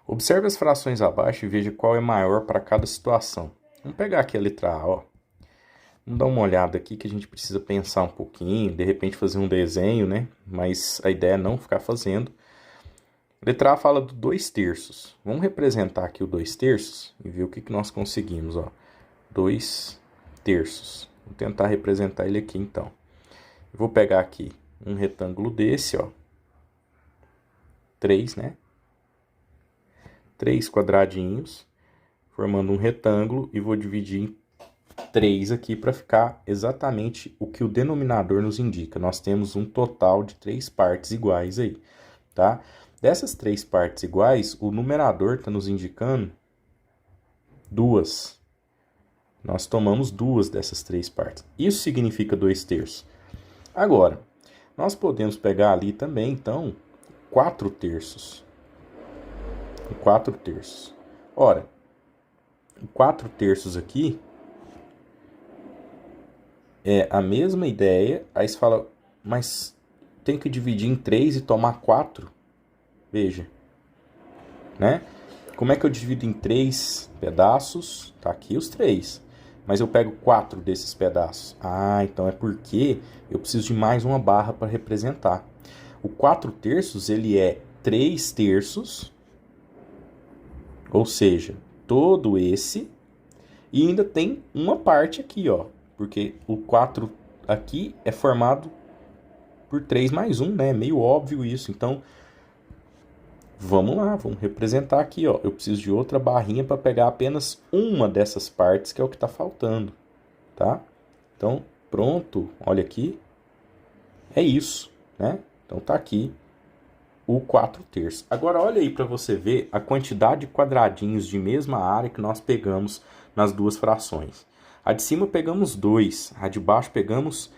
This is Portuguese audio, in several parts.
Observe as frações abaixo e veja qual é maior para cada situação. Vamos pegar aqui a letra A, ó. Vamos dar uma olhada aqui que a gente precisa pensar um pouquinho, de repente fazer um desenho, né? Mas a ideia é não ficar fazendo. A letra A fala do 2/3. Vamos representar aqui o 2/3 e ver o que nós conseguimos, ó. 2/3. Vou tentar representar ele aqui, então. Eu vou pegar aqui um retângulo desse, ó. 3, né? 3 quadradinhos, formando um retângulo, e vou dividir em 3 aqui para ficar exatamente o que o denominador nos indica. Nós temos um total de 3 partes iguais aí, tá? Dessas 3 partes iguais, o numerador está nos indicando 2. Nós tomamos 2 dessas 3 partes. Isso significa 2/3. Agora, nós podemos pegar ali também, então, 4/3. 4/3. Ora, 4/3 aqui é a mesma ideia. Aí você fala, mas tem que dividir em 3 e tomar 4? Veja, né? Como é que eu divido em 3 pedaços? Tá aqui os 3. Mas eu pego 4 desses pedaços. Ah, então é porque eu preciso de mais uma barra para representar. O 4/3, ele é 3/3. Ou seja, todo esse, e ainda tem uma parte aqui, ó, porque o 4 aqui é formado por 3 mais 1, né? É meio óbvio isso. Então, vamos lá, vamos representar aqui, ó. Eu preciso de outra barrinha para pegar apenas uma dessas partes, que é o que está faltando, tá? Então, pronto, olha aqui. É isso, né? Então, tá aqui o 4/3. Agora, olha aí para você ver a quantidade de quadradinhos de mesma área que nós pegamos nas duas frações. A de cima pegamos 2, a de baixo pegamos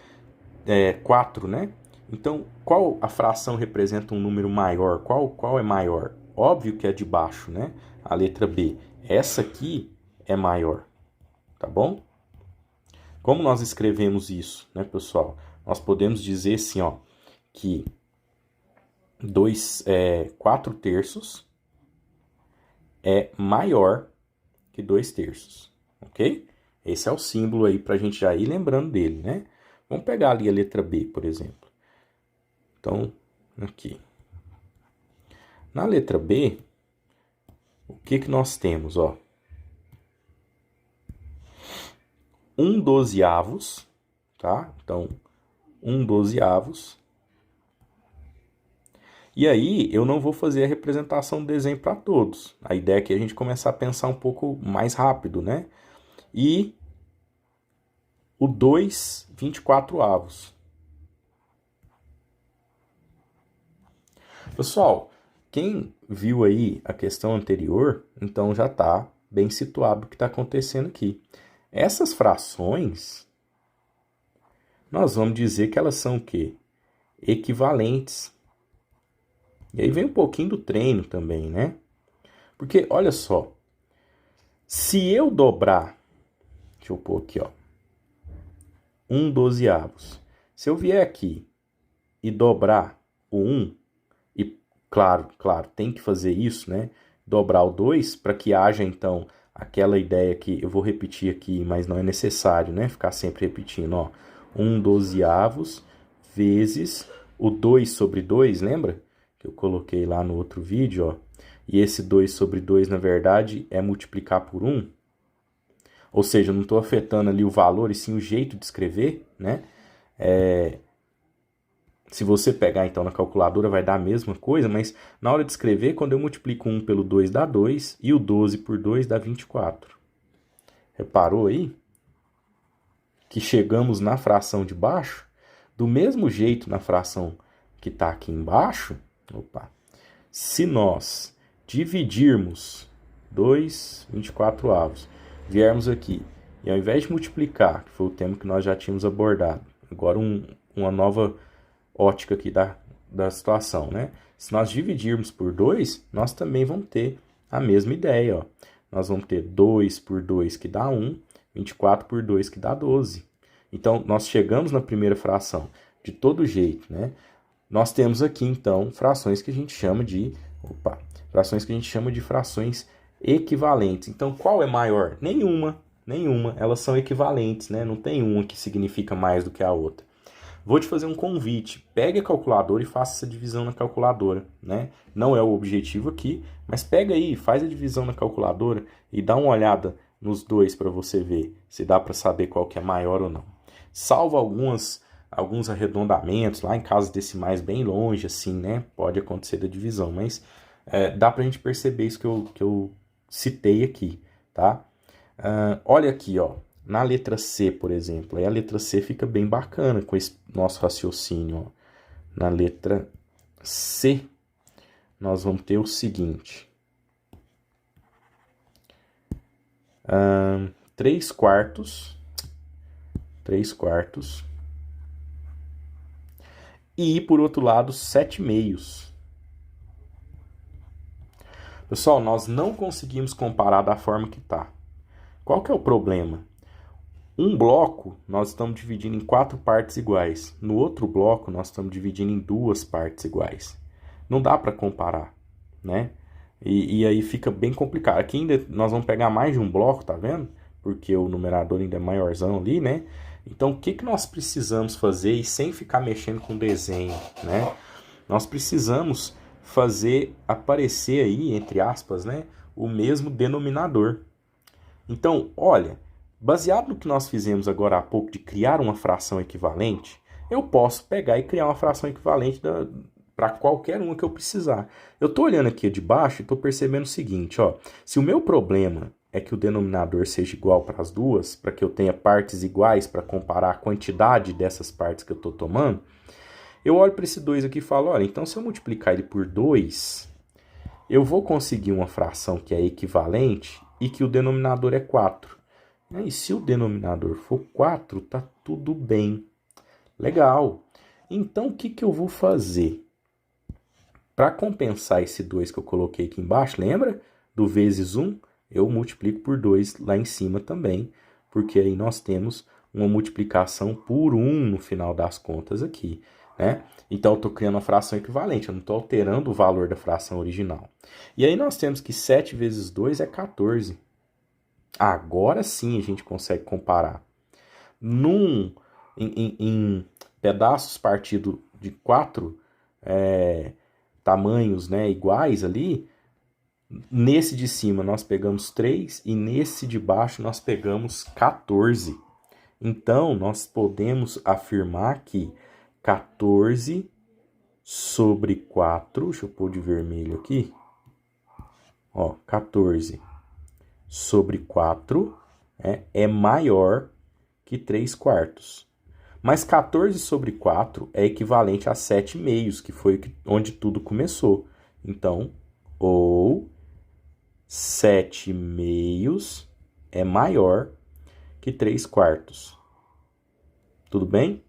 4, né? Então, qual a fração representa um número maior? Qual é maior? Óbvio que é de baixo, né? A letra B. Essa aqui é maior, tá bom? Como nós escrevemos isso, né, pessoal? Nós podemos dizer assim, ó, que 4/3 é maior que 2/3, ok? Esse é o símbolo aí para a gente já ir lembrando dele, né? Vamos pegar ali a letra B, por exemplo. Então, aqui. Na letra B, o que nós temos, ó? 1/12, tá? Então, 1/12. E aí, eu não vou fazer a representação do desenho para todos. A ideia aqui é a gente começar a pensar um pouco mais rápido, né? E o 2/24. Pessoal, quem viu aí a questão anterior, então já está bem situado o que está acontecendo aqui. Essas frações, nós vamos dizer que elas são o quê? Equivalentes. E aí vem um pouquinho do treino também, né? Porque, olha só, se eu dobrar, deixa eu pôr aqui, ó, 1/12. Se eu vier aqui e dobrar o 1, e claro, tem que fazer isso, né? Dobrar o 2 para que haja, então, aquela ideia que eu vou repetir aqui, mas não é necessário, né? Ficar sempre repetindo, ó. 1/12 vezes o 2/2, lembra? Que eu coloquei lá no outro vídeo, ó. E esse 2/2, na verdade, é multiplicar por 1. Ou seja, eu não estou afetando ali o valor, e sim o jeito de escrever, né? Se você pegar, então, na calculadora, vai dar a mesma coisa, mas na hora de escrever, quando eu multiplico 1 pelo 2, dá 2, e o 12 por 2 dá 24. Reparou aí? Que chegamos na fração de baixo, do mesmo jeito na fração que está aqui embaixo, se nós dividirmos 2/24, viermos aqui, e ao invés de multiplicar, que foi o tema que nós já tínhamos abordado, agora uma nova ótica aqui da situação, né? Se nós dividirmos por 2, nós também vamos ter a mesma ideia, ó. Nós vamos ter 2 por 2, que dá 1, 24 por 2, que dá 12. Então, nós chegamos na primeira fração de todo jeito, né? Nós temos aqui, então, frações que a gente chama de Opa, frações que a gente chama de frações equivalentes. Então, qual é maior? Nenhuma, nenhuma. Elas são equivalentes, né? Não tem uma que significa mais do que a outra. Vou te fazer um convite. Pegue a calculadora e faça essa divisão na calculadora, né? Não é o objetivo aqui, mas pega aí, faz a divisão na calculadora e dá uma olhada nos dois para você ver se dá para saber qual que é maior ou não. Salvo alguns arredondamentos, lá em casas decimais bem longe, assim, né? Pode acontecer da divisão, mas dá para a gente perceber isso que eu citei aqui, tá? Olha aqui, ó. Na letra C, por exemplo, aí a letra C fica bem bacana com esse nosso raciocínio. Ó. Na letra C, nós vamos ter o seguinte. 3/4. E, por outro lado, 7/2. Pessoal, nós não conseguimos comparar da forma que está. Qual que é o problema? Um bloco, nós estamos dividindo em 4 partes iguais. No outro bloco, nós estamos dividindo em 2 partes iguais. Não dá para comparar, né? E aí fica bem complicado. Aqui ainda nós vamos pegar mais de um bloco, tá vendo? Porque o numerador ainda é maiorzão ali, né? Então, o que nós precisamos fazer, e sem ficar mexendo com o desenho, né? Nós precisamos fazer aparecer aí, entre aspas, né? O mesmo denominador. Então, olha... Baseado no que nós fizemos agora há pouco de criar uma fração equivalente, eu posso pegar e criar uma fração equivalente para qualquer uma que eu precisar. Eu estou olhando aqui de baixo e estou percebendo o seguinte, ó, se o meu problema é que o denominador seja igual para as duas, para que eu tenha partes iguais para comparar a quantidade dessas partes que eu estou tomando, eu olho para esse 2 aqui e falo, olha, então se eu multiplicar ele por 2, eu vou conseguir uma fração que é equivalente e que o denominador é 4. E se o denominador for 4, tá tudo bem. Legal. Então, o que eu vou fazer? Para compensar esse 2 que eu coloquei aqui embaixo, lembra? Do vezes 1, eu multiplico por 2 lá em cima também, porque aí nós temos uma multiplicação por 1 no final das contas aqui, né? Então, eu estou criando uma fração equivalente, eu não estou alterando o valor da fração original. E aí nós temos que 7 vezes 2 é 14. Agora sim a gente consegue comparar. Em pedaços partidos de 4 tamanhos, né, iguais ali, nesse de cima nós pegamos 3 e nesse de baixo nós pegamos 14. Então, nós podemos afirmar que 14 sobre 4, deixa eu pôr de vermelho aqui, ó, 14 sobre 4 é maior que 3/4. Mas 14 sobre 4 é equivalente a 7/2, que foi onde tudo começou. Então, ou 7/2 é maior que 3/4. Tudo bem?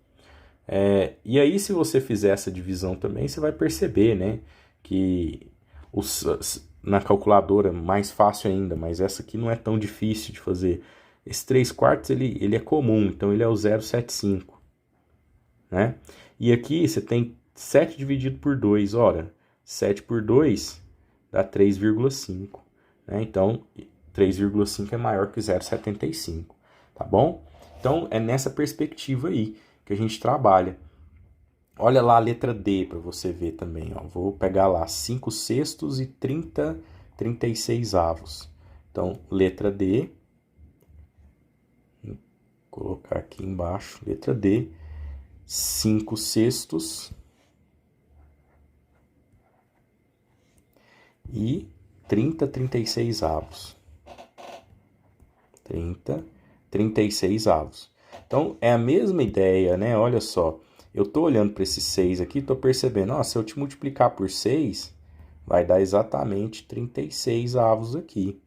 E aí, se você fizer essa divisão também, você vai perceber, né, que na calculadora, mais fácil ainda, mas essa aqui não é tão difícil de fazer. Esse 3/4 ele é comum, então ele é o 0,75. Né? E aqui você tem 7 dividido por 2. Ora, 7 por 2 dá 3,5. Né? Então, 3,5 é maior que 0,75. Tá bom? Então, é nessa perspectiva aí que a gente trabalha. Olha lá a letra D para você ver também. Ó. Vou pegar lá 5/6 e 36avos. Então, letra D. Vou colocar aqui embaixo, letra D. 5/6 e 36avos. 36avos. Então, é a mesma ideia, né? Olha só. Eu estou olhando para esses 6 aqui, estou percebendo, ó, se eu te multiplicar por 6, vai dar exatamente 36avos aqui.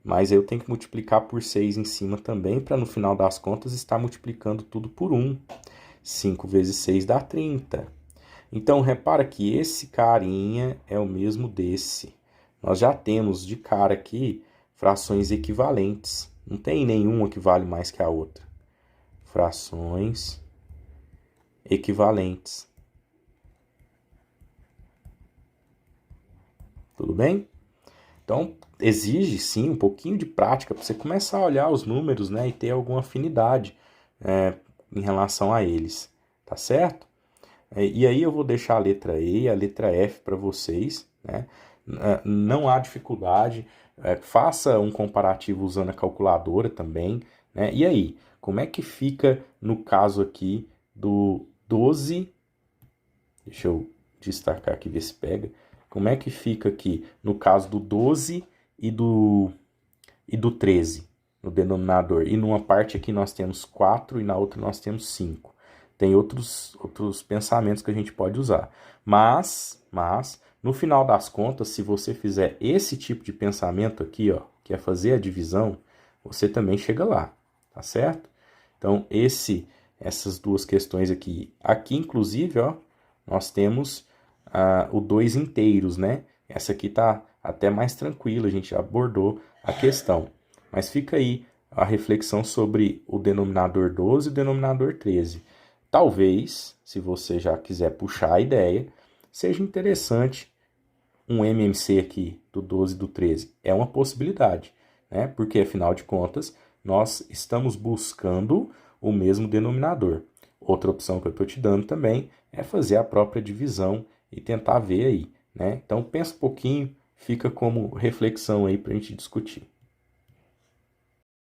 Mas eu tenho que multiplicar por 6 em cima também, para no final das contas estar multiplicando tudo por 1. 5 vezes 6 dá 30. Então, repara que esse carinha é o mesmo desse. Nós já temos de cara aqui frações equivalentes. Não tem nenhuma que vale mais que a outra. Frações equivalentes. Tudo bem? Então, exige sim um pouquinho de prática para você começar a olhar os números, né, e ter alguma afinidade em relação a eles, tá certo? E aí eu vou deixar a letra E e a letra F para vocês, né? Não há dificuldade, faça um comparativo usando a calculadora também, né? E aí, como é que fica no caso aqui do 12? Deixa eu destacar aqui, ver se pega. Como é que fica aqui no caso do 12 e do 13 no denominador? E numa parte aqui nós temos 4 e na outra nós temos 5. Tem outros pensamentos que a gente pode usar. Mas, no final das contas, se você fizer esse tipo de pensamento aqui, ó, que é fazer a divisão, você também chega lá, tá certo? Então, essas duas questões aqui. Aqui, inclusive, ó, nós temos o 2 inteiros, né? Essa aqui tá até mais tranquila, a gente já abordou a questão. Mas fica aí a reflexão sobre o denominador 12 e o denominador 13. Talvez, se você já quiser puxar a ideia, seja interessante um MMC aqui do 12 e do 13. É uma possibilidade, né? Porque, afinal de contas, nós estamos buscando o mesmo denominador. Outra opção que eu estou te dando também é fazer a própria divisão e tentar ver aí, né? Então, pensa um pouquinho, fica como reflexão aí para a gente discutir.